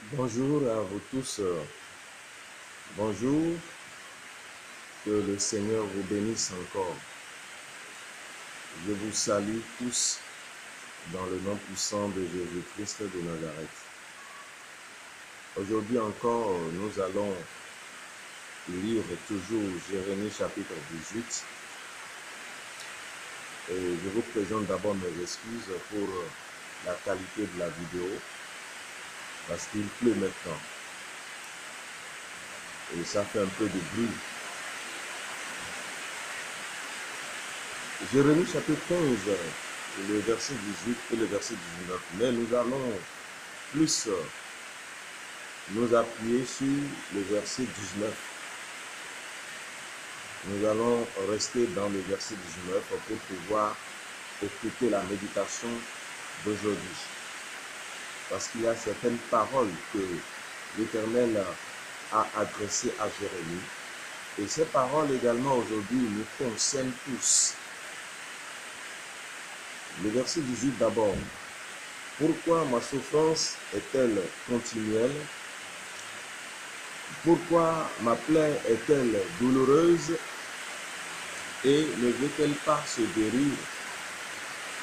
Bonjour à vous tous. Bonjour, que le Seigneur vous bénisse encore. Je vous salue tous dans le nom puissant de Jésus-Christ de Nazareth. Aujourd'hui encore, nous allons lire toujours Jérémie chapitre 18. Et je vous présente d'abord mes excuses pour la qualité de la vidéo, parce qu'il pleut maintenant. Et ça fait un peu de bruit. Jérémie chapitre 15, le verset 18 et le verset 19. Mais nous allons plus nous appuyer sur le verset 19. Nous allons rester dans le verset 19 pour pouvoir écouter la méditation d'aujourd'hui. Parce qu'il y a certaines paroles que l'Éternel a adressées à Jérémie. Et ces paroles également aujourd'hui nous concernent tous. Le verset 18 d'abord. Pourquoi ma souffrance est-elle continuelle? Pourquoi ma plaie est-elle douloureuse et ne veut-elle pas se guérir?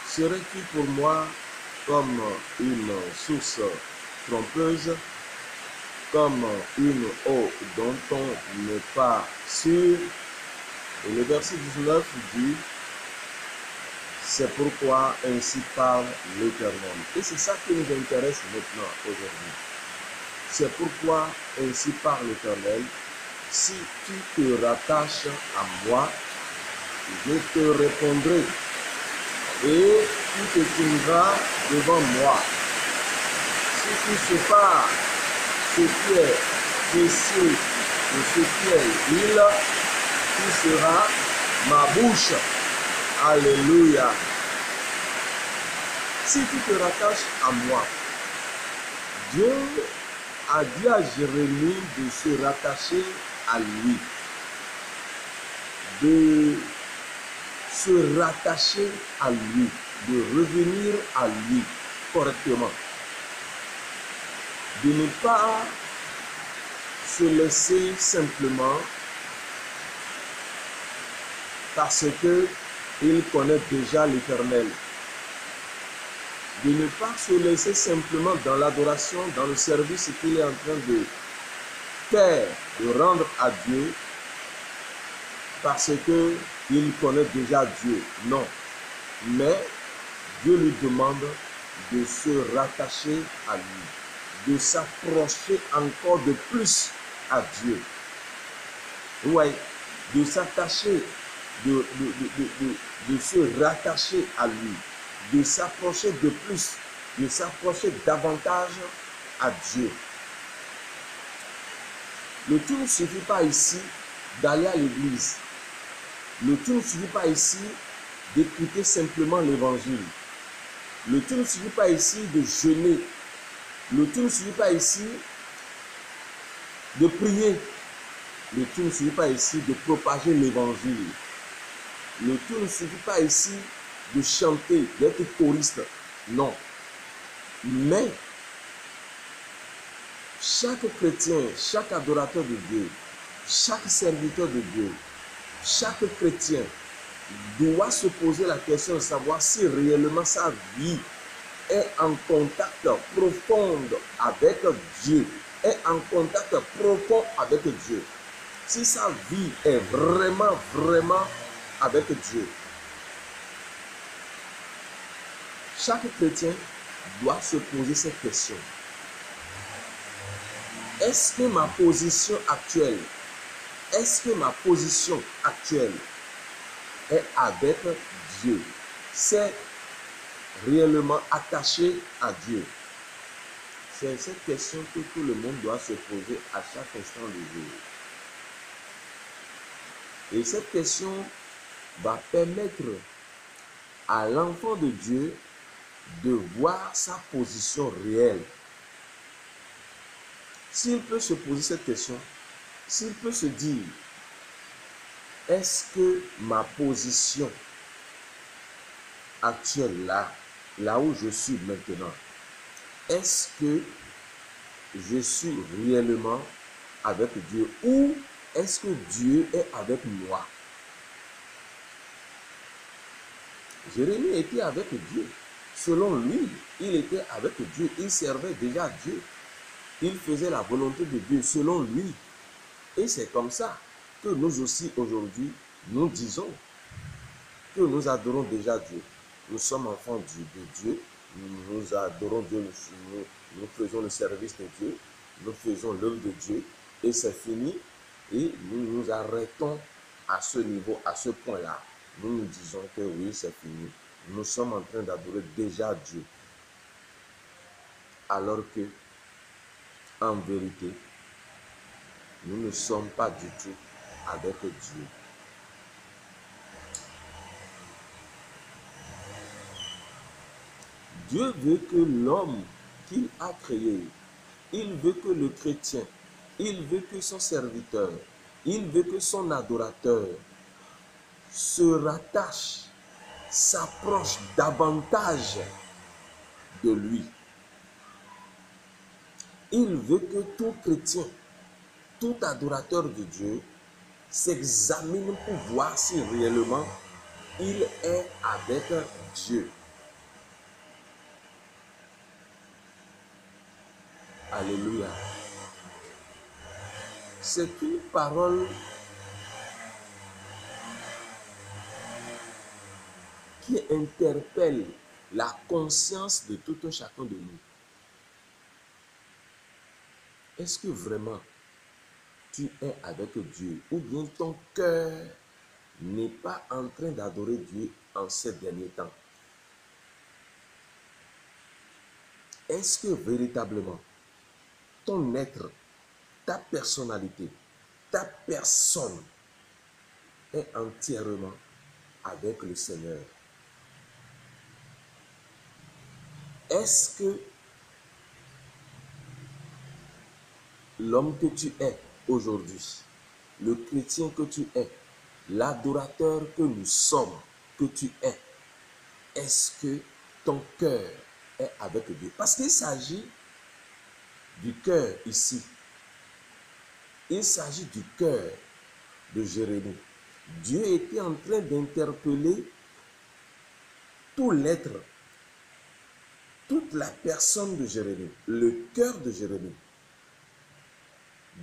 Serais-tu pour moi comme une source trompeuse, comme une eau dont on n'est pas sûr? Et le verset 19 dit: c'est pourquoi ainsi parle l'Éternel. Et c'est ça qui nous intéresse maintenant aujourd'hui. C'est pourquoi ainsi parle l'Éternel. Si tu te rattaches à moi, je te répondrai et tu te tiendras devant moi. Si tu sépares ce qui est précieux de ce qui est vil, tu seras ma bouche. Alléluia. Si tu te rattaches à moi, Dieu a dit à Jérémie de se rattacher à lui, de se rattacher à lui, de revenir à lui correctement, de ne pas se laisser simplement parce que il connaît déjà l'Éternel. De ne pas se laisser simplement dans l'adoration, dans le service qu'il est en train de faire, de rendre à Dieu, parce qu'il connaît déjà Dieu. Non. Mais Dieu lui demande de se rattacher à lui, de s'approcher encore de plus à Dieu. Oui, de s'attacher, de se rattacher à lui, de s'approcher de plus, de s'approcher davantage à Dieu. Le tout ne suffit pas ici d'aller à l'église. Le tout ne suffit pas ici d'écouter simplement l'évangile. Le tout ne suffit pas ici de jeûner. Le tout ne suffit pas ici de prier. Le tout ne suffit pas ici de propager l'évangile. Le tout ne suffit pas ici de chanter, d'être choriste. Non. Mais chaque chrétien, chaque adorateur de Dieu, chaque serviteur de Dieu, chaque chrétien doit se poser la question de savoir si réellement sa vie est en contact profond avec Dieu, est en contact profond avec Dieu. Si sa vie est vraiment avec Dieu. Chaque chrétien doit se poser cette question. Est-ce que ma position actuelle, est avec Dieu? C'est réellement attaché à Dieu? C'est cette question que tout le monde doit se poser à chaque instant du jour. Et cette question va permettre à l'enfant de Dieu de voir sa position réelle. S'il peut se poser cette question, s'il peut se dire, est-ce que ma position actuelle là où je suis maintenant, est-ce que je suis réellement avec Dieu ou est-ce que Dieu est avec moi? Jérémie était avec Dieu. Selon lui, il était avec Dieu. Il servait déjà Dieu. Il faisait la volonté de Dieu selon lui. Et c'est comme ça que nous aussi aujourd'hui, nous disons que nous adorons déjà Dieu. Nous sommes enfants de Dieu. Nous adorons Dieu. Nous faisons le service de Dieu. Nous faisons l'œuvre de Dieu. Et c'est fini. Et nous nous arrêtons à ce niveau, à ce point-là. Nous nous disons que oui, c'est fini. Nous sommes en train d'adorer déjà Dieu. Alors que, en vérité, nous ne sommes pas du tout avec Dieu. Dieu veut que l'homme qu'il a créé, il veut que le chrétien, il veut que son serviteur, il veut que son adorateur se rattache, s'approche davantage de lui. Il veut que tout chrétien, tout adorateur de Dieu s'examine pour voir si réellement il est avec Dieu. Alléluia. C'est une parole qui interpelle la conscience de tout un chacun de nous. Est-ce que vraiment tu es avec Dieu ou bien ton cœur n'est pas en train d'adorer Dieu en ces derniers temps? Est-ce que véritablement ton être, ta personnalité, ta personne est entièrement avec le Seigneur? Est-ce que l'homme que tu es aujourd'hui, le chrétien que tu es, l'adorateur que nous sommes, que tu es, est-ce que ton cœur est avec Dieu? Parce qu'il s'agit du cœur ici. Il s'agit du cœur de Jérémie. Dieu était en train d'interpeller tout l'être, toute la personne de Jérémie, le cœur de Jérémie.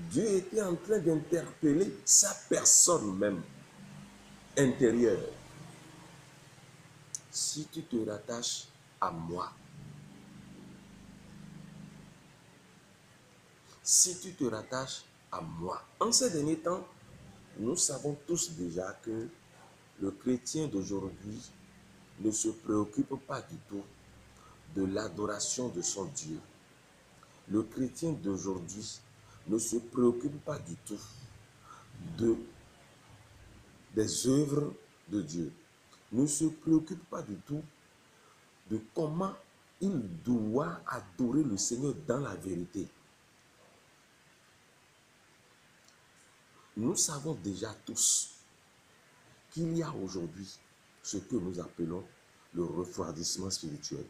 Dieu était en train d'interpeller sa personne même intérieure. Si tu te rattaches à moi, si tu te rattaches à moi, en ces derniers temps, nous savons tous déjà que le chrétien d'aujourd'hui ne se préoccupe pas du tout de l'adoration de son Dieu. Le chrétien d'aujourd'hui ne se préoccupe pas du tout des œuvres de Dieu. Ne se préoccupe pas du tout de comment il doit adorer le Seigneur dans la vérité. Nous savons déjà tous qu'il y a aujourd'hui ce que nous appelons le refroidissement spirituel.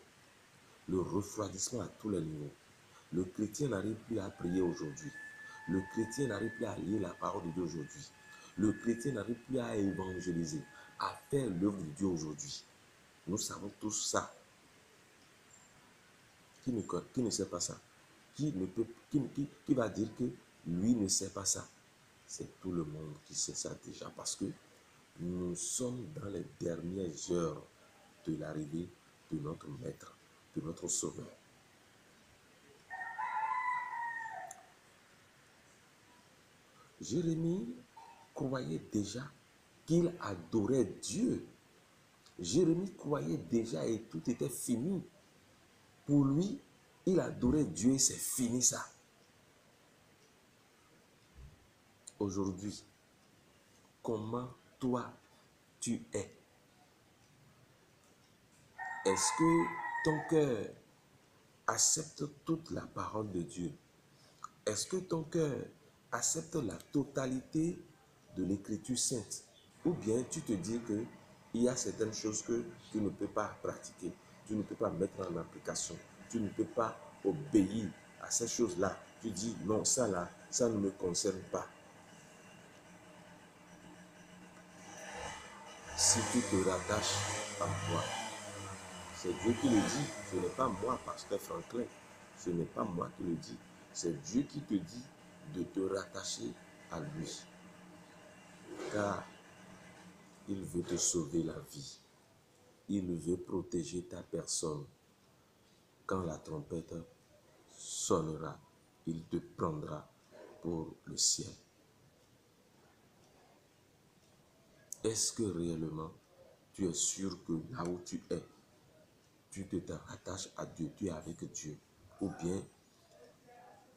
Le refroidissement à tous les niveaux. Le chrétien n'arrive plus à prier aujourd'hui. Le chrétien n'arrive plus à lire la parole de Dieu aujourd'hui. Le chrétien n'arrive plus à évangéliser, à faire l'œuvre de Dieu aujourd'hui. Nous savons tous ça. Qui ne sait pas ça? Qui va dire que lui ne sait pas ça? C'est tout le monde qui sait ça déjà parce que nous sommes dans les dernières heures de l'arrivée de notre Maître, de notre Sauveur. Jérémie croyait déjà qu'il adorait Dieu. Jérémie croyait déjà et tout était fini. Pour lui, il adorait Dieu et c'est fini ça. Aujourd'hui, comment toi tu es? Est-ce que ton cœur accepte toute la parole de Dieu? Est-ce que ton cœur accepte la totalité de l'Écriture sainte? Ou bien tu te dis qu'il y a certaines choses que tu ne peux pas pratiquer, tu ne peux pas mettre en application, tu ne peux pas obéir à ces choses-là, tu dis non, ça là, ça ne me concerne pas. Si tu te rattaches à moi, c'est Dieu qui le dit, ce n'est pas moi, pasteur Franklin, ce n'est pas moi qui le dis, c'est Dieu qui te dit de te rattacher à lui, car il veut te sauver la vie, il veut protéger ta personne. Quand la trompette sonnera, il te prendra pour le ciel. Est-ce que réellement tu es sûr que là où tu es, tu te rattaches à Dieu, tu es avec Dieu, ou bien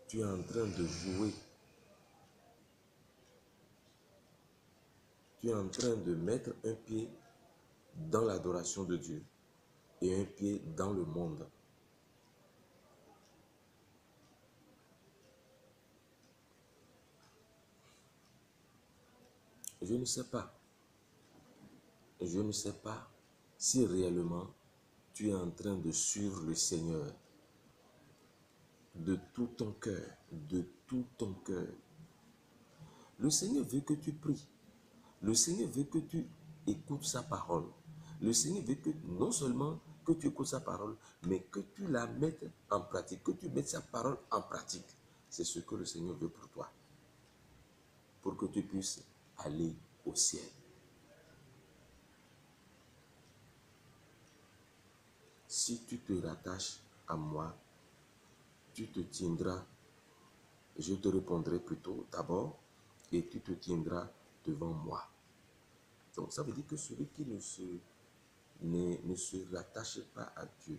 tu es en train de jouer, tu es en train de mettre un pied dans l'adoration de Dieu et un pied dans le monde. Je ne sais pas. Je ne sais pas si réellement tu es en train de suivre le Seigneur de tout ton cœur, de tout ton cœur. Le Seigneur veut que tu pries. Le Seigneur veut que tu écoutes sa parole. Le Seigneur veut que non seulement que tu écoutes sa parole, mais que tu la mettes en pratique, que tu mettes sa parole en pratique. C'est ce que le Seigneur veut pour toi, pour que tu puisses aller au ciel. Si tu te rattaches à moi, tu te tiendras, je te répondrai plutôt d'abord, et tu te tiendras devant moi. Donc ça veut dire que celui qui ne se rattache pas à Dieu,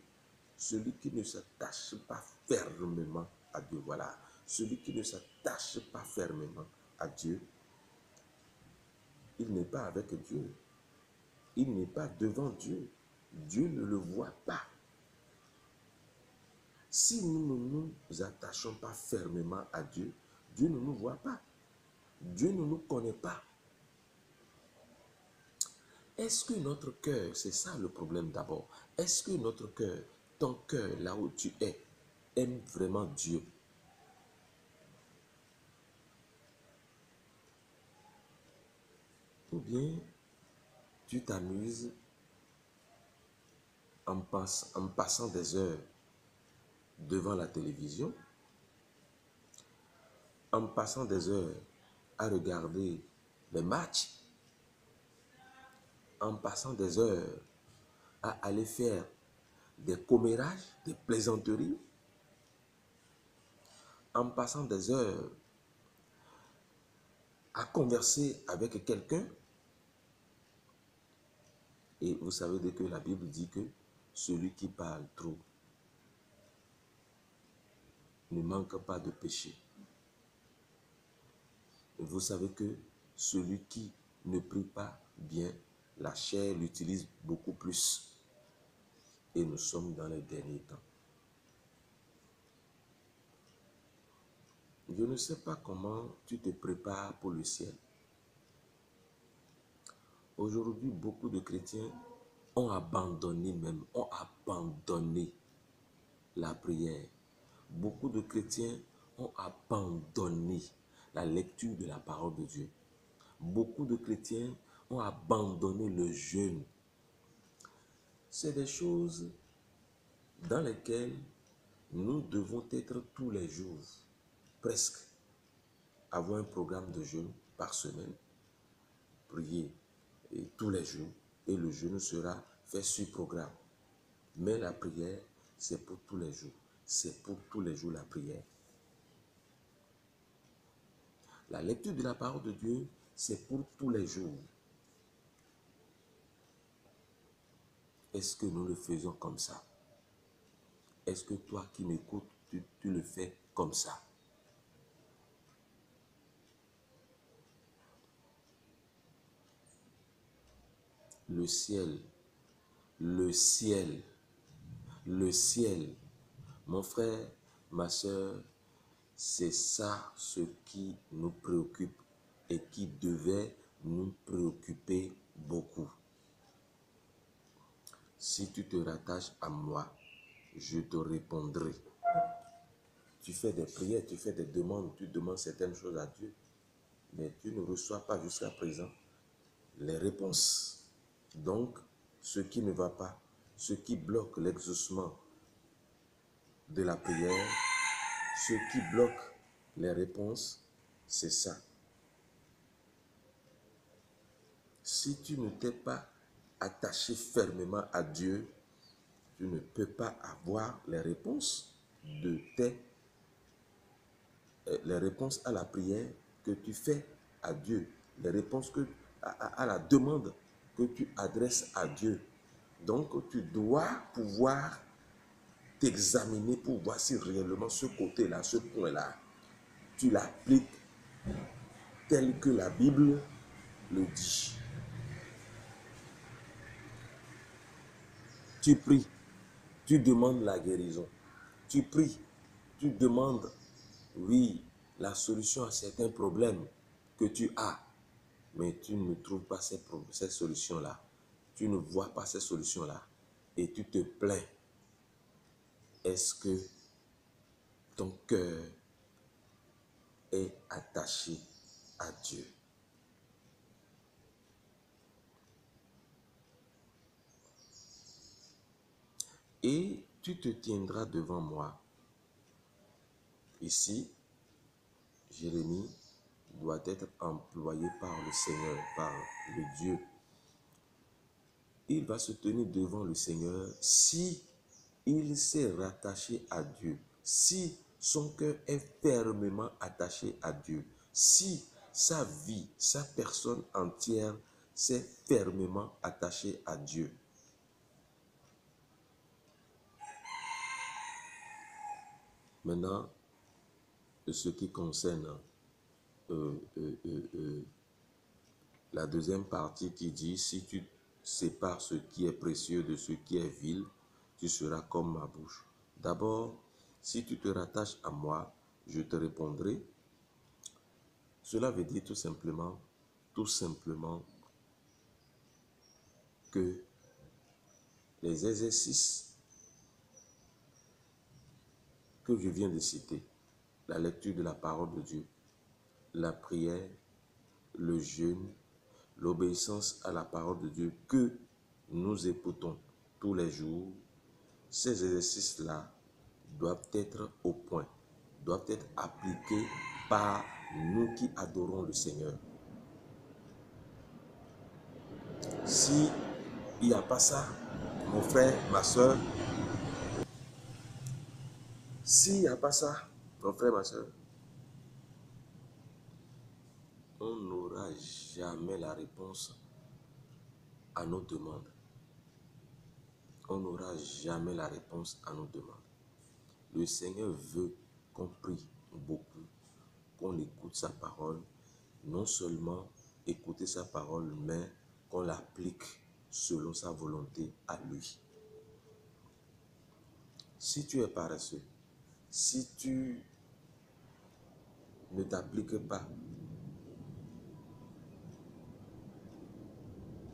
celui qui ne s'attache pas fermement à Dieu, voilà, celui qui ne s'attache pas fermement à Dieu, il n'est pas avec Dieu, il n'est pas devant Dieu, Dieu ne le voit pas. Si nous ne nous attachons pas fermement à Dieu, Dieu ne nous voit pas, Dieu ne nous connaît pas. Est-ce que notre cœur, c'est ça le problème d'abord, est-ce que notre cœur, ton cœur, là où tu es, aime vraiment Dieu? Ou bien tu t'amuses en passant des heures devant la télévision, en passant des heures à regarder les matchs, en passant des heures à aller faire des commérages, des plaisanteries, en passant des heures à converser avec quelqu'un. Et vous savez que la Bible dit que celui qui parle trop ne manque pas de péché. Et vous savez que celui qui ne prie pas bien, la chair l'utilise beaucoup plus. Et nous sommes dans les derniers temps. Je ne sais pas comment tu te prépares pour le ciel. Aujourd'hui, beaucoup de chrétiens ont abandonné la prière. Beaucoup de chrétiens ont abandonné la lecture de la parole de Dieu. Beaucoup de chrétiens ont abandonné le jeûne. C'est des choses dans lesquelles nous devons être tous les jours, presque, avoir un programme de jeûne par semaine, prier tous les jours, et le jeûne sera fait sur programme. Mais la prière, c'est pour tous les jours. C'est pour tous les jours la prière. La lecture de la parole de Dieu, c'est pour tous les jours. Est-ce que nous le faisons comme ça? Est-ce que toi qui m'écoutes, tu le fais comme ça? Le ciel, le ciel, le ciel. Mon frère, ma soeur, c'est ça ce qui nous préoccupe et qui devait nous préoccuper beaucoup. Si tu te rattaches à moi, je te répondrai. tu fais des prières, tu fais des demandes, tu demandes certaines choses à Dieu, mais tu ne reçois pas jusqu'à présent les réponses. Donc, ce qui ne va pas, ce qui bloque l'exaucement de la prière, ce qui bloque les réponses, c'est ça. Si tu ne t'es pas attaché fermement à Dieu, tu ne peux pas avoir les réponses les réponses à la prière que tu fais à Dieu, les réponses à la demande que tu adresses à Dieu. Donc, tu dois pouvoir t'examiner pour voir si réellement ce côté-là, ce point-là, tu l'appliques tel que la Bible le dit. Tu pries, tu demandes la guérison. Tu pries, tu demandes, oui, la solution à certains problèmes que tu as, mais tu ne trouves pas ces solutions-là. Tu ne vois pas ces solutions-là et tu te plains. Est-ce que ton cœur est attaché à Dieu? Et tu te tiendras devant moi. Ici, Jérémie doit être employé par le Seigneur, par le Dieu. Il va se tenir devant le Seigneur si il s'est rattaché à Dieu, si son cœur est fermement attaché à Dieu, si sa vie, sa personne entière s'est fermement attachée à Dieu. Maintenant, ce qui concerne la deuxième partie qui dit, si tu sépares ce qui est précieux de ce qui est vil, tu seras comme ma bouche. D'abord, si tu te rattaches à moi, je te répondrai. Cela veut dire tout simplement que les exercices que je viens de citer, la lecture de la parole de Dieu, la prière, le jeûne, l'obéissance à la parole de Dieu que nous écoutons tous les jours, ces exercices-là doivent être au point, doivent être appliqués par nous qui adorons le Seigneur. Si il n'y a pas ça, mon frère, ma soeur, s'il n'y a pas ça, mon frère, ma soeur, on n'aura jamais la réponse à nos demandes. On n'aura jamais la réponse à nos demandes. Le Seigneur veut qu'on prie beaucoup, qu'on écoute sa parole, non seulement écouter sa parole, mais qu'on l'applique selon sa volonté à lui. Si tu es paresseux, si tu ne t'appliques pas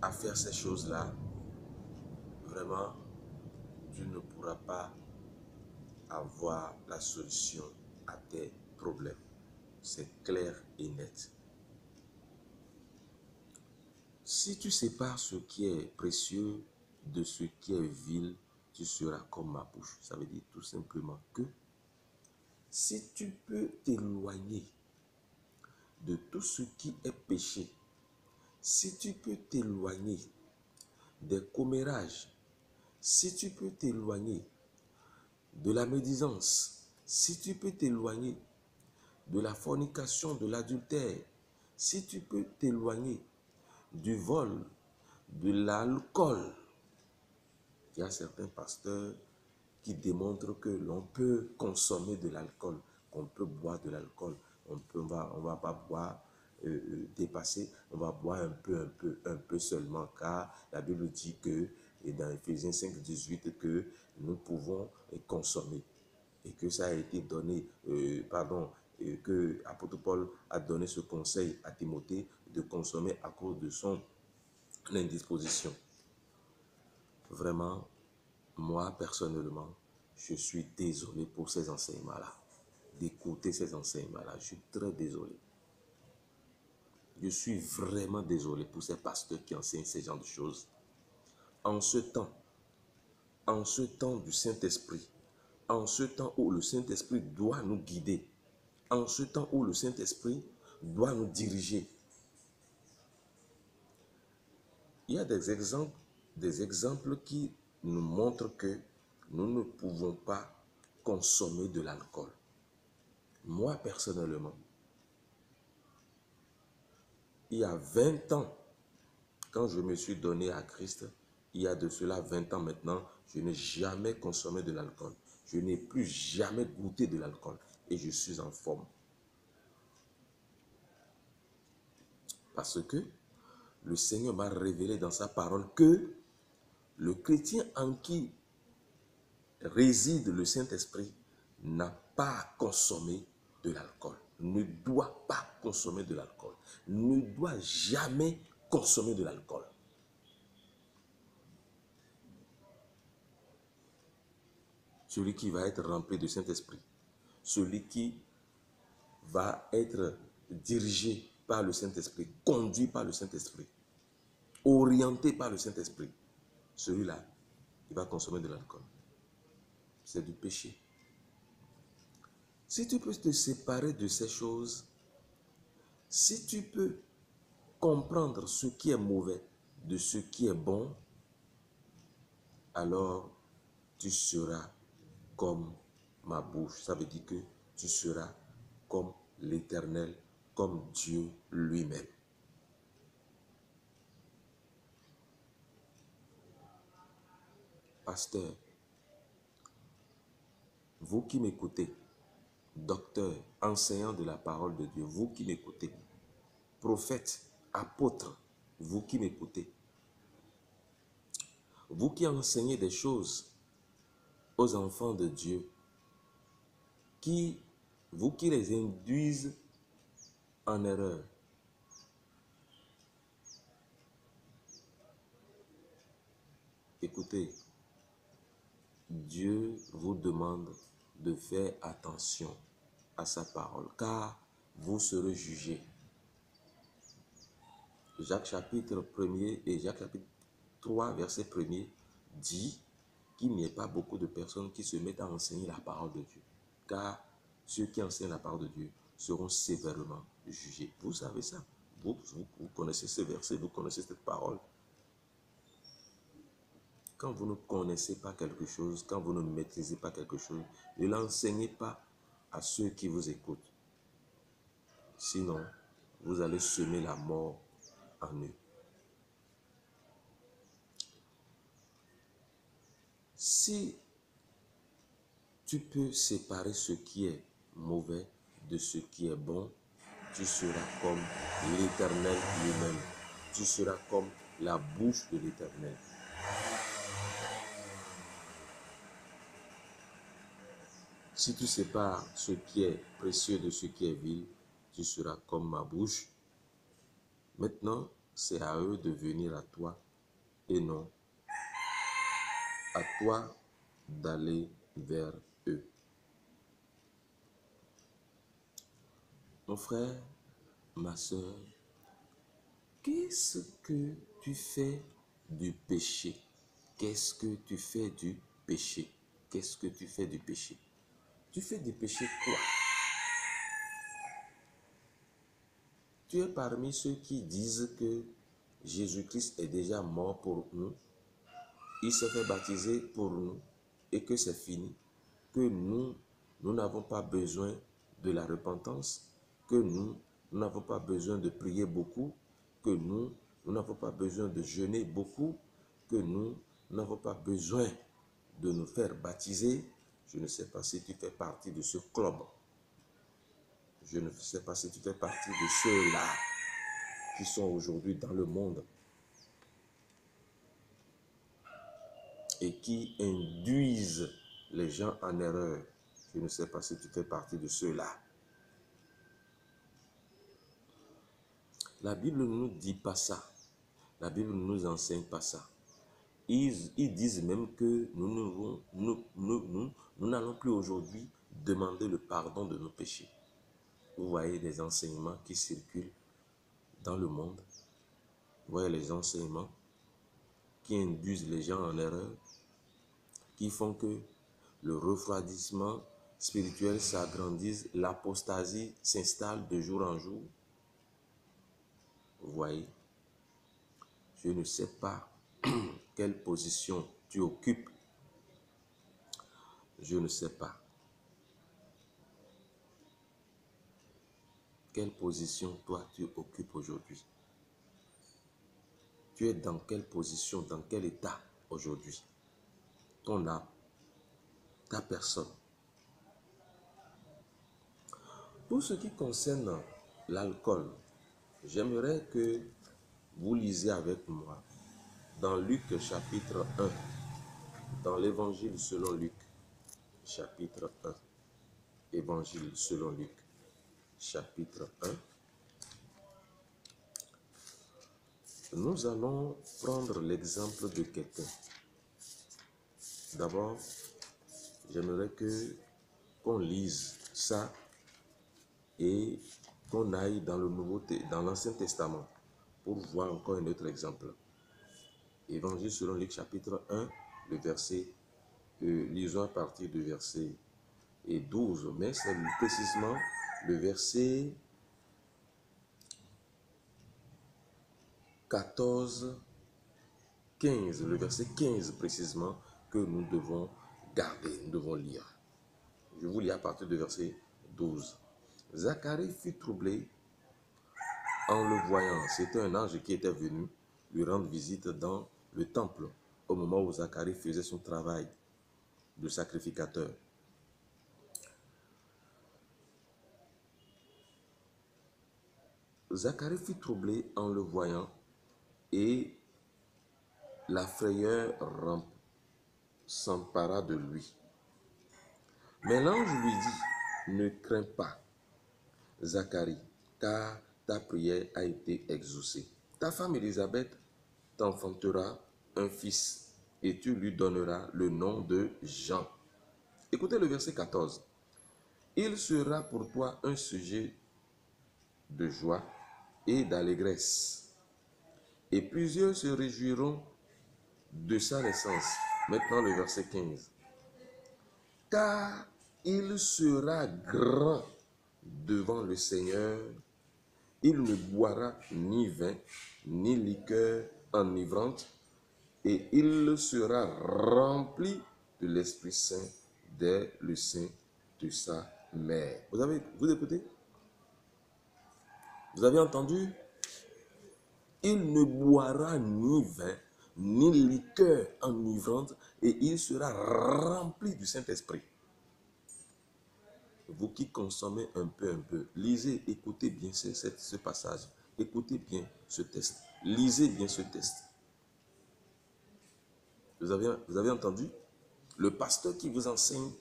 à faire ces choses-là, vraiment, tu ne pourras pas avoir la solution à tes problèmes. C'est clair et net. Si tu sépares ce qui est précieux de ce qui est vil, tu seras comme ma bouche. Ça veut dire tout simplement que si tu peux t'éloigner de tout ce qui est péché, si tu peux t'éloigner des commérages, si tu peux t'éloigner de la médisance, si tu peux t'éloigner de la fornication, de l'adultère, si tu peux t'éloigner du vol, de l'alcool. Il y a certains pasteurs qui démontrent que l'on peut consommer de l'alcool, qu'on peut boire de l'alcool. On va pas boire dépasser, on va boire un peu seulement, car la Bible dit que, et dans Ephésiens 5, 18, que nous pouvons consommer. Et que ça a été donné, que l'apôtre Paul a donné ce conseil à Timothée de consommer à cause de son indisposition. Vraiment, moi, personnellement, je suis désolé pour ces enseignements-là. d'écouter ces enseignements-là. Je suis très désolé. Je suis vraiment désolé pour ces pasteurs qui enseignent ces genres de choses. En ce temps du Saint-Esprit, en ce temps où le Saint-Esprit doit nous guider, en ce temps où le Saint-Esprit doit nous diriger. Il y a des exemples qui nous montrent que nous ne pouvons pas consommer de l'alcool. Moi, personnellement, il y a 20 ans, quand je me suis donné à Christ, il y a de cela 20 ans maintenant, je n'ai jamais consommé de l'alcool. Je n'ai plus jamais goûté de l'alcool et je suis en forme. Parce que le Seigneur m'a révélé dans sa parole que le chrétien en qui réside le Saint-Esprit n'a pas à consommer de l'alcool, ne doit pas consommer de l'alcool, ne doit jamais consommer de l'alcool. Celui qui va être rempli du Saint-Esprit, celui qui va être dirigé par le Saint-Esprit, conduit par le Saint-Esprit, orienté par le Saint-Esprit, celui-là, il va consommer de l'alcool. C'est du péché. Si tu peux te séparer de ces choses, si tu peux comprendre ce qui est mauvais de ce qui est bon, alors tu seras comme ma bouche. Ça veut dire que tu seras comme l'Éternel, comme Dieu lui-même. Pasteur, vous qui m'écoutez, docteur, enseignant de la parole de Dieu, vous qui m'écoutez, prophète, apôtre, vous qui m'écoutez, vous qui enseignez des choses aux enfants de Dieu, vous qui les induisent en erreur, écoutez, Dieu vous demande de faire attention à sa parole, car vous serez jugés. Jacques chapitre 1er et Jacques chapitre 3, verset 1er dit qu'il n'y ait pas beaucoup de personnes qui se mettent à enseigner la parole de Dieu, car ceux qui enseignent la parole de Dieu seront sévèrement jugés. Vous savez ça, vous connaissez ce verset, vous connaissez cette parole. Quand vous ne connaissez pas quelque chose, quand vous ne maîtrisez pas quelque chose, ne l'enseignez pas à ceux qui vous écoutent. Sinon, vous allez semer la mort en eux. Si tu peux séparer ce qui est mauvais de ce qui est bon, tu seras comme l'Éternel lui-même. Tu seras comme la bouche de l'Éternel. Si tu sépares ce qui est précieux de ce qui est vil, tu seras comme ma bouche. Maintenant, c'est à eux de venir à toi et non à toi d'aller vers eux. Mon frère, ma soeur, qu'est-ce que tu fais du péché? Qu'est-ce que tu fais du péché? Qu'est-ce que tu fais du péché? Tu fais du péché quoi? Tu es parmi ceux qui disent que Jésus-Christ est déjà mort pour nous. Il s'est fait baptiser pour nous et que c'est fini. Que nous n'avons pas besoin de la repentance. Que nous n'avons pas besoin de prier beaucoup. Que nous n'avons pas besoin de jeûner beaucoup. Que nous n'avons pas besoin de nous faire baptiser. Je ne sais pas si tu fais partie de ce club. Je ne sais pas si tu fais partie de ceux-là qui sont aujourd'hui dans le monde et qui induisent les gens en erreur. Je ne sais pas si tu fais partie de ceux-là. La Bible ne nous dit pas ça. La Bible ne nous enseigne pas ça. Ils disent même que nous n'allons plus aujourd'hui demander le pardon de nos péchés. Vous voyez des enseignements qui circulent dans le monde. Vous voyez les enseignements qui induisent les gens en erreur, qui font que le refroidissement spirituel s'agrandisse, l'apostasie s'installe de jour en jour. Vous voyez, je ne sais pas quelle position tu occupes. Je ne sais pas. Quelle position toi tu occupes aujourd'hui? Tu es dans quelle position, dans quel état aujourd'hui? Ton âme, ta personne. Pour ce qui concerne l'alcool, j'aimerais que vous lisiez avec moi dans Luc chapitre 1, dans l'évangile selon Luc, chapitre 1, évangile selon Luc, chapitre 1. Nous allons prendre l'exemple de quelqu'un. D'abord, j'aimerais qu'on lise ça et qu'on aille dans l'Ancien Testament pour voir encore un autre exemple. Évangile selon Luc chapitre 1, le verset, lisons à partir du verset 12, mais c'est précisément le verset 14, 15, le verset 15 précisément que nous devons garder, nous devons lire. Je vous lis à partir du verset 12. Zacharie fut troublé en le voyant. C'était un ange qui était venu lui rendre visite dans le temple au moment où Zacharie faisait son travail de sacrificateur. Zacharie fut troublé en le voyant et la frayeur s'empara de lui. Mais l'ange lui dit, ne crains pas, Zacharie, car ta prière a été exaucée. Ta femme Élisabeth t'enfantera un fils et tu lui donneras le nom de Jean. Écoutez le verset 14. Il sera pour toi un sujet de joie et d'allégresse. Et plusieurs se réjouiront de sa naissance. Maintenant le verset 15. Car il sera grand devant le Seigneur. Il ne boira ni vin, ni liqueur enivrante, et il sera rempli de l'Esprit Saint dès le sein de sa mère. Vous écoutez? Vous avez entendu? Il ne boira ni vin, ni liqueur enivrante, et il sera rempli du Saint-Esprit. Vous qui consommez un peu, lisez, écoutez bien ce passage, écoutez bien ce texte, lisez bien ce texte. Vous avez entendu? Le pasteur qui vous enseigne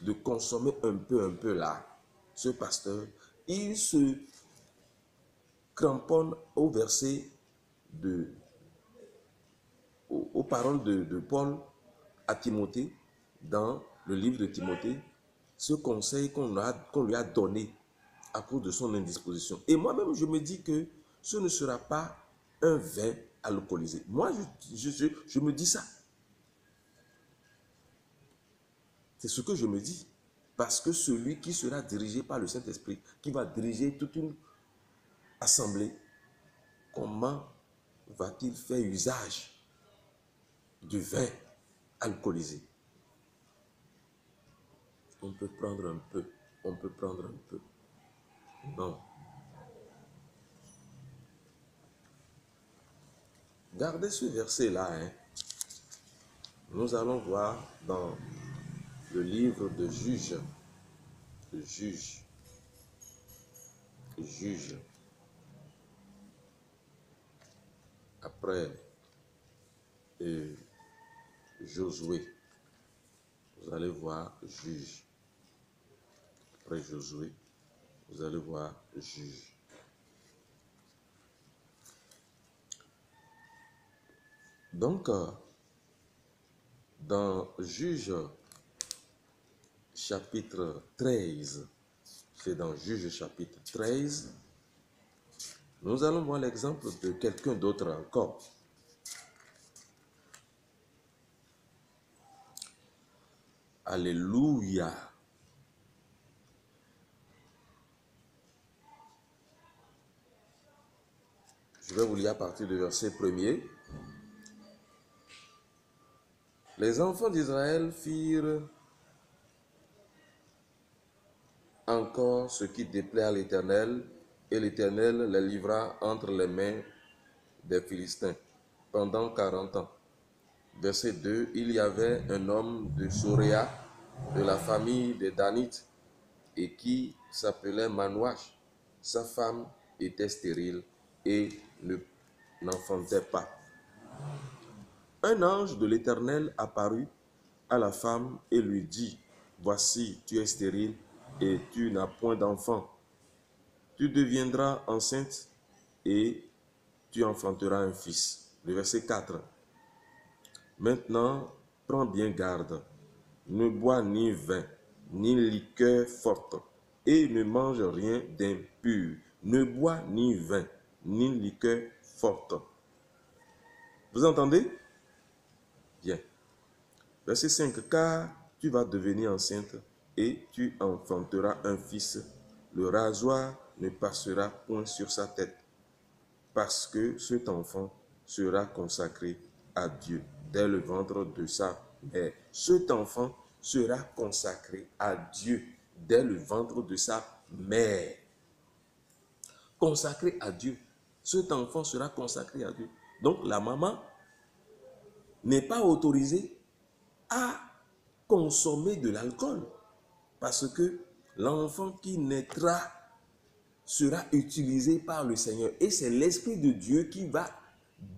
de consommer un peu là, ce pasteur, il se cramponne au verset aux paroles de Paul à Timothée, dans le livre de Timothée, ce conseil qu'on lui a donné à cause de son indisposition. Et moi-même, je me dis que ce ne sera pas un vin alcoolisé. Moi, je me dis ça. C'est ce que je me dis. Parce que celui qui sera dirigé par le Saint-Esprit, qui va diriger toute une assemblée, comment va-t-il faire usage du vin alcoolisé? On peut prendre un peu, on peut prendre un peu. Non. Gardez ce verset-là. Nous allons voir dans le livre de Juges. Juges. Après Josué. Vous allez voir Juges. Après Josué, vous allez voir Juges. Donc, dans Juges chapitre 13. C'est dans Juge chapitre 13. Nous allons voir l'exemple de quelqu'un d'autre encore. Alléluia. Je vais vous lire à partir du verset 1er. Les enfants d'Israël firent encore ce qui déplaît à l'Éternel, et l'Éternel les livra entre les mains des Philistins pendant 40 ans. Verset 2, il y avait un homme de Soréa, de la famille des Danites, et qui s'appelait Manouach. Sa femme était stérile et n'enfantait pas. Un ange de l'Éternel apparut à la femme et lui dit, voici, tu es stérile et tu n'as point d'enfant. Tu deviendras enceinte et tu enfanteras un fils. Le verset 4. Maintenant, prends bien garde, ne bois ni vin, ni liqueur forte, et ne mange rien d'impur. Ne bois ni vin, ni liqueur forte. Vous entendez? Bien. Verset 5. Car tu vas devenir enceinte et tu enfanteras un fils. Le rasoir ne passera point sur sa tête, parce que cet enfant sera consacré à Dieu dès le ventre de sa mère. Cet enfant sera consacré à Dieu dès le ventre de sa mère. Consacré à Dieu. Cet enfant sera consacré à Dieu. Donc la maman n'est pas autorisée à consommer de l'alcool, parce que l'enfant qui naîtra sera utilisé par le Seigneur, et c'est l'Esprit de Dieu qui va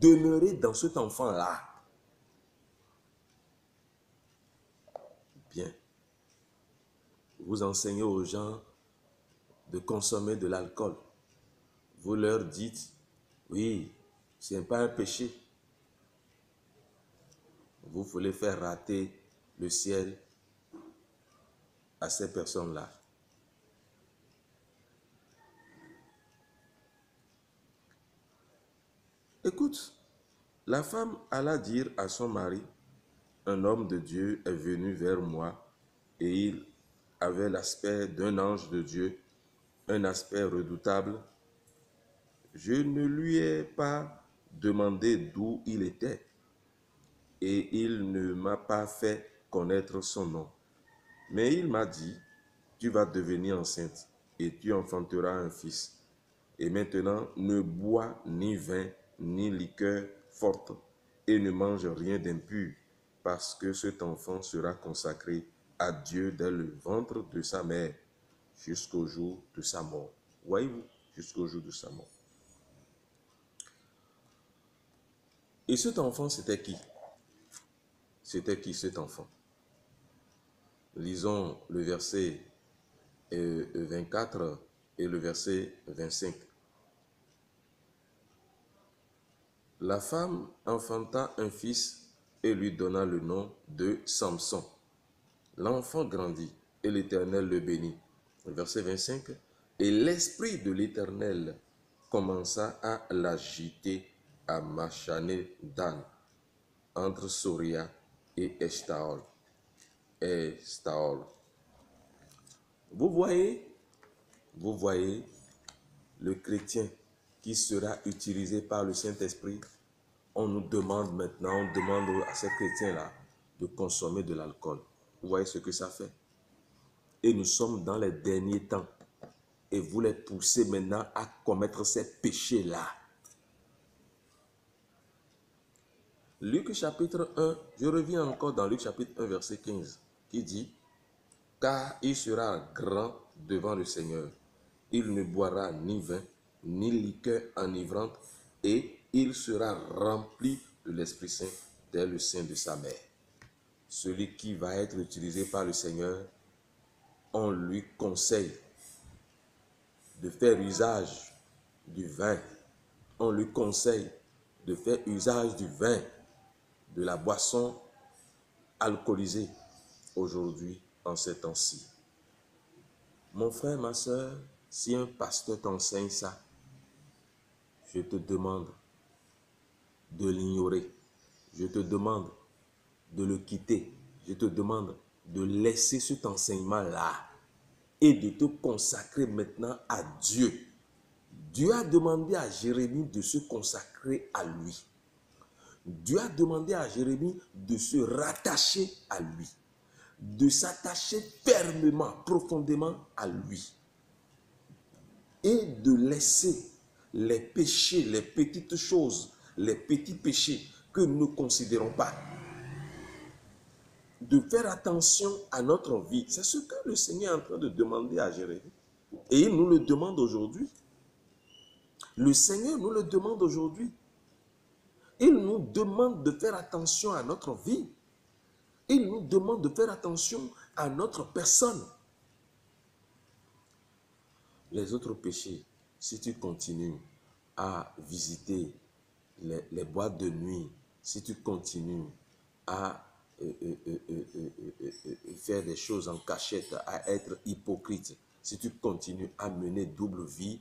demeurer dans cet enfant-là. Bien. Vous enseignez aux gens de consommer de l'alcool. Vous leur dites, oui, ce n'est pas un péché. Vous voulez faire rater le ciel à ces personnes-là. Écoute, la femme alla dire à son mari, un homme de Dieu est venu vers moi et il avait l'aspect d'un ange de Dieu, un aspect redoutable. Je ne lui ai pas demandé d'où il était et il ne m'a pas fait connaître son nom. Mais il m'a dit, tu vas devenir enceinte et tu enfanteras un fils. Et maintenant, ne bois ni vin ni liqueur forte et ne mange rien d'impur, parce que cet enfant sera consacré à Dieu dès le ventre de sa mère jusqu'au jour de sa mort. Voyez-vous, jusqu'au jour de sa mort. Et cet enfant, c'était qui? C'était qui cet enfant? Lisons le verset 24 et le verset 25. La femme enfanta un fils et lui donna le nom de Samson. L'enfant grandit et l'Éternel le bénit. Verset 25. Et l'esprit de l'Éternel commença à l'agiter à Machané Dan, entre Soria et Eshtaol. Vous voyez le chrétien qui sera utilisé par le Saint-Esprit. On nous demande maintenant, on demande à ces chrétiens-là de consommer de l'alcool. Vous voyez ce que ça fait? Et nous sommes dans les derniers temps. Et vous les poussez maintenant à commettre ces péchés-là. Luc chapitre 1, je reviens encore dans Luc chapitre 1, verset 15, qui dit, « Car il sera grand devant le Seigneur. Il ne boira ni vin, ni liqueur enivrante, et il sera rempli de l'Esprit Saint dès le sein de sa mère. » Celui qui va être utilisé par le Seigneur, on lui conseille de faire usage du vin. On lui conseille de faire usage du vin, de la boisson alcoolisée. Aujourd'hui, en ces temps-ci. Mon frère, ma soeur, si un pasteur t'enseigne ça, je te demande de l'ignorer. Je te demande de le quitter. Je te demande de laisser cet enseignement-là et de te consacrer maintenant à Dieu. Dieu a demandé à Jérémie de se consacrer à lui. Dieu a demandé à Jérémie de se rattacher à lui, de s'attacher fermement, profondément à lui et de laisser les péchés, les petites choses, les petits péchés que nous ne considérons pas. De faire attention à notre vie. C'est ce que le Seigneur est en train de demander à Jérémie. Et il nous le demande aujourd'hui. Le Seigneur nous le demande aujourd'hui. Il nous demande de faire attention à notre vie. Il nous demande de faire attention à notre personne. Les autres péchés, si tu continues à visiter les boîtes de nuit, si tu continues à faire des choses en cachette, à être hypocrite, si tu continues à mener double vie,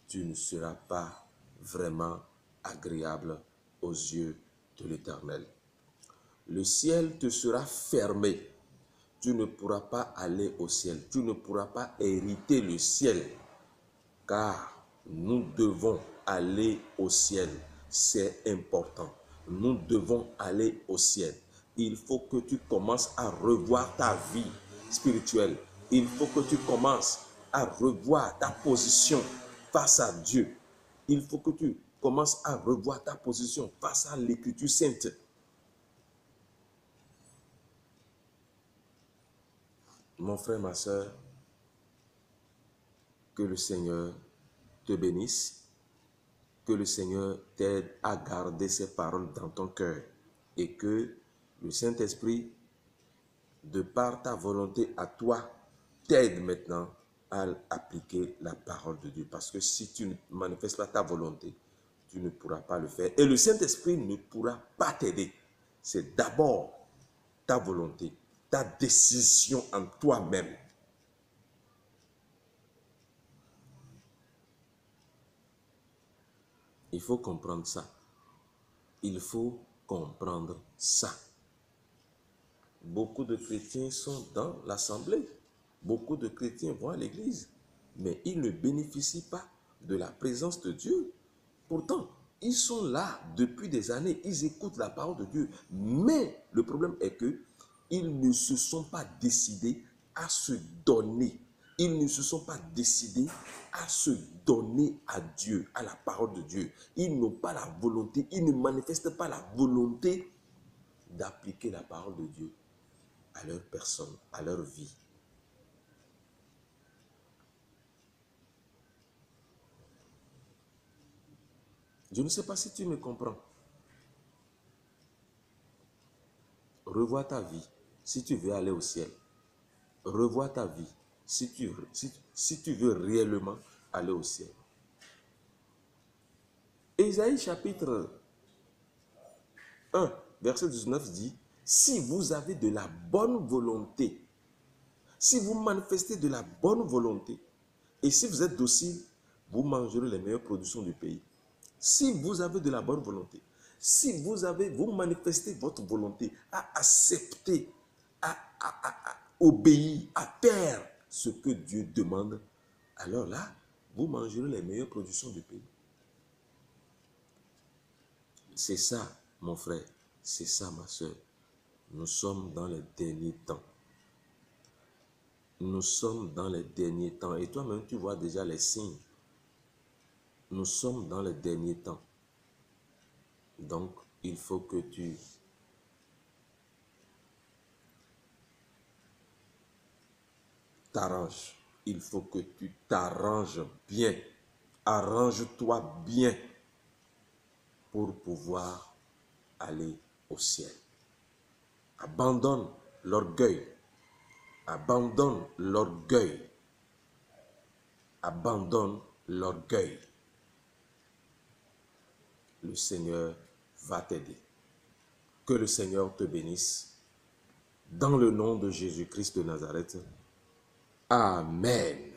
tu ne seras pas vraiment agréable aux yeux de l'Éternel. Le ciel te sera fermé. Tu ne pourras pas aller au ciel. Tu ne pourras pas hériter le ciel. Car nous devons aller au ciel. C'est important. Nous devons aller au ciel. Il faut que tu commences à revoir ta vie spirituelle. Il faut que tu commences à revoir ta position face à Dieu. Il faut que tu commences à revoir ta position face à l'Écriture sainte. Mon frère, ma soeur, que le Seigneur te bénisse, que le Seigneur t'aide à garder ces paroles dans ton cœur et que le Saint-Esprit, de par ta volonté à toi, t'aide maintenant à appliquer la parole de Dieu. Parce que si tu ne manifestes pas ta volonté, tu ne pourras pas le faire. Et le Saint-Esprit ne pourra pas t'aider. C'est d'abord ta volonté, ta décision en toi-même. Il faut comprendre ça. Il faut comprendre ça. Beaucoup de chrétiens sont dans l'assemblée. Beaucoup de chrétiens vont à l'église. Mais ils ne bénéficient pas de la présence de Dieu. Pourtant, ils sont là depuis des années. Ils écoutent la parole de Dieu. Mais le problème est que ils ne se sont pas décidés à se donner. Ils ne se sont pas décidés à se donner à Dieu, à la parole de Dieu. Ils n'ont pas la volonté, ils ne manifestent pas la volonté d'appliquer la parole de Dieu à leur personne, à leur vie. Je ne sais pas si tu me comprends. Revois ta vie si tu veux aller au ciel. Revois ta vie si tu veux réellement aller au ciel. Ésaïe chapitre 1, verset 19 dit, si vous avez de la bonne volonté, si vous manifestez de la bonne volonté, et si vous êtes docile, vous mangerez les meilleures productions du pays. Si vous avez de la bonne volonté, si vous manifestez votre volonté à accepter, à obéir, à faire ce que Dieu demande, alors là, vous mangerez les meilleures productions du pays. C'est ça, mon frère, c'est ça, ma soeur. Nous sommes dans les derniers temps. Nous sommes dans les derniers temps. Et toi-même, tu vois déjà les signes. Nous sommes dans les derniers temps. Donc, il faut que tu t'arranges. Il faut que tu t'arranges bien. Arrange-toi bien pour pouvoir aller au ciel. Abandonne l'orgueil. Abandonne l'orgueil. Abandonne l'orgueil. Le Seigneur va t'aider. Que le Seigneur te bénisse. dans le nom de Jésus-Christ de Nazareth. Amen.